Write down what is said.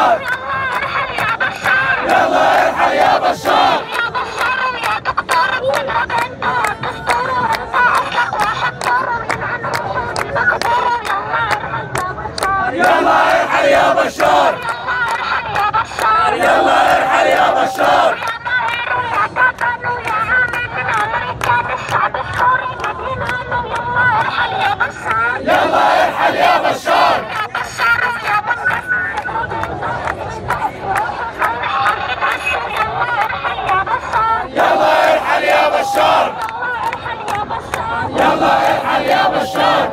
بشار، يلا ارحل يا بشار، يلا ارحل يا بشار، يلا ارحل يا بشار، يلا ارحل يا بشار، يلا ارحل يا بشار، يلا ارحل يا بشار.